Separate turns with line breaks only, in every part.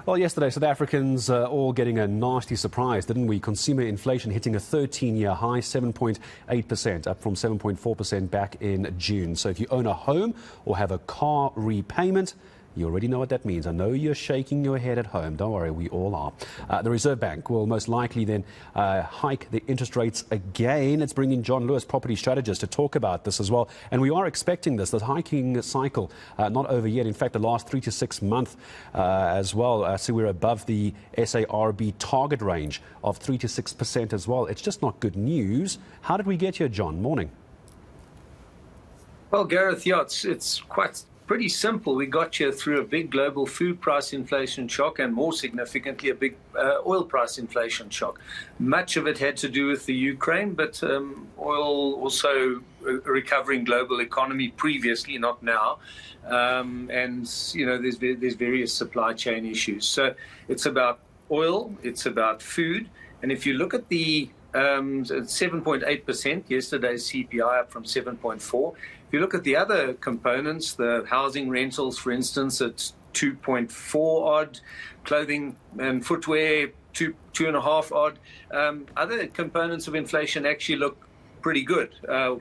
Well, yesterday, South Africans all getting a nasty surprise, didn't we? Consumer inflation hitting a 13-year high, 7.8%, up from 7.4% back in June. So if you own a home or have a car repayment, you already know what that means. I know you're shaking your head at home. Don't worry, we all are. The Reserve Bank will most likely then hike the interest rates again. Let's bring in John Loos, property strategist, to talk about this as well. And we are expecting this hiking cycle, not over yet. In fact, the last 3 to 6 months as well. So we're above the SARB target range of 3 to 6% as well. It's just not good news. How did we get here, John? Morning.
Well, Gareth, yeah, it's quite pretty simple. We got you through a big global food price inflation shock and, more significantly, a big oil price inflation shock. Much of it had to do with the Ukraine, but oil also a recovering global economy previously, not now. And, you know, there's various supply chain issues. So it's about oil, it's about food. And if you look at the 7.8%, yesterday's CPI up from 7.4%. If you look at the other components, the housing rentals, for instance, at 2.4 odd, clothing and footwear, 2.5 odd. Other components of inflation actually look pretty good,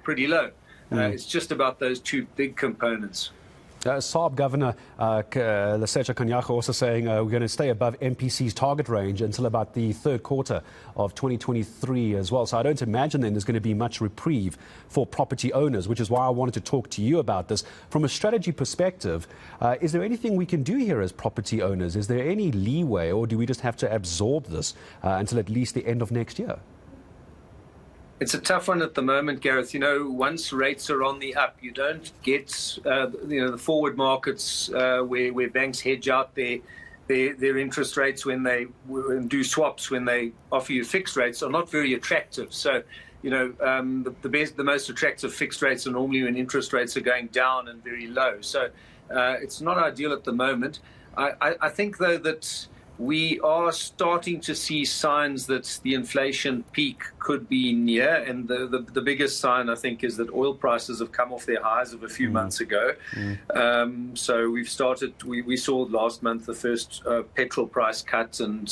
pretty low. It's just about those two big components.
SARB Governor Lesetja Kganyago also saying we're going to stay above MPC's target range until about the third quarter of 2023 as well. So I don't imagine then there's going to be much reprieve for property owners, which is why I wanted to talk to you about this. From a strategy perspective, is there anything we can do here as property owners? Is there any leeway, or do we just have to absorb this until at least the end of next year?
It's a tough one at the moment, Gareth. You know, once rates are on the up, you don't get, the forward markets where banks hedge out their interest rates when they do swaps, when they offer you fixed rates, are not very attractive. So, you know, the most attractive fixed rates are normally when interest rates are going down and very low. So it's not ideal at the moment. I think, though, that we are starting to see signs that the inflation peak could be near. And the biggest sign, I think, is that oil prices have come off their highs of a few months ago. So we saw last month the first petrol price cut, and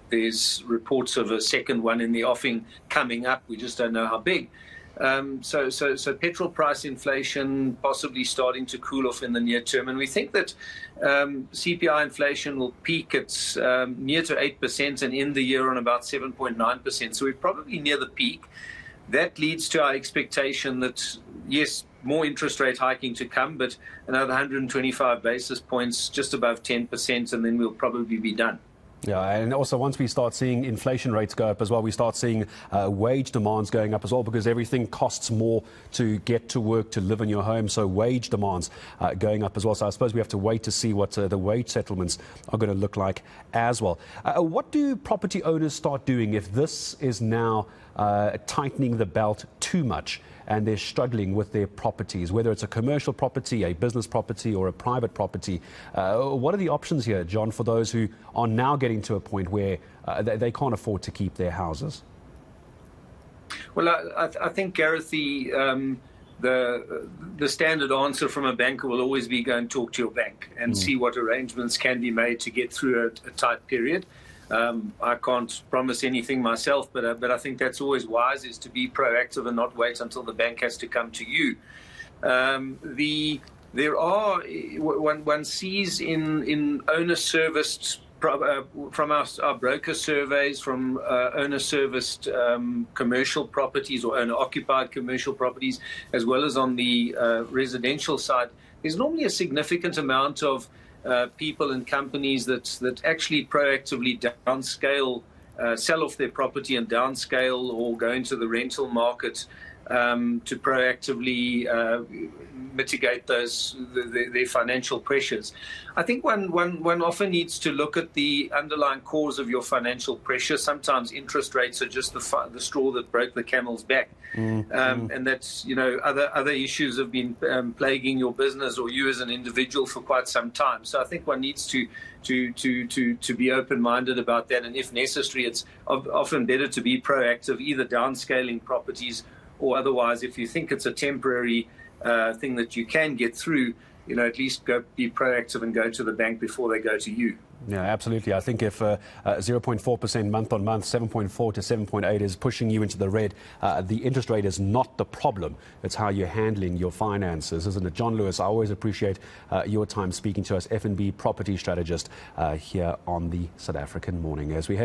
there's reports of a second one in the offing coming up. We just don't know how big. So petrol price inflation possibly starting to cool off in the near term. And we think that CPI inflation will peak at near to 8% and end the year on about 7.9%. So we're probably near the peak. That leads to our expectation that, yes, more interest rate hiking to come, but another 125 basis points, just above 10%, and then we'll probably be done.
Yeah, and also once we start seeing inflation rates go up as well, we start seeing wage demands going up as well, because everything costs more to get to work, to live in your home. So wage demands going up as well. So I suppose we have to wait to see what the wage settlements are going to look like as well. What do property owners start doing if this is now tightening the belt too much and they're struggling with their properties, whether it's a commercial property, a business property, or a private property? What are the options here, John, for those who are now getting to a point where they can't afford to keep their houses?
Well, I think, Gareth, the standard answer from a banker will always be go and talk to your bank and see what arrangements can be made to get through a tight period. I can't promise anything myself, but I think that's always wise, is to be proactive and not wait until the bank has to come to you. One sees in owner-serviced, from our broker surveys, from owner-serviced commercial properties or owner-occupied commercial properties, as well as on the residential side, there's normally a significant amount of people and companies that actually proactively downscale, sell off their property and downscale, or go into the rental market to proactively mitigate their financial pressures. I think one often needs to look at the underlying cause of your financial pressure. Sometimes interest rates are just the straw that broke the camel's back, and that's, you know, other issues have been plaguing your business or you as an individual for quite some time. So I think one needs to be open-minded about that, and if necessary, it's often better to be proactive, either downscaling properties, or otherwise, if you think it's a temporary thing that you can get through, you know, at least be proactive and go to the bank before they go to you.
Yeah, absolutely. I think if 0.4% month on month, 7.4 to 7.8 is pushing you into the red, the interest rate is not the problem. It's how you're handling your finances, isn't it? John Lewis, I always appreciate your time speaking to us, F&B property strategist here on the South African Morning. As we head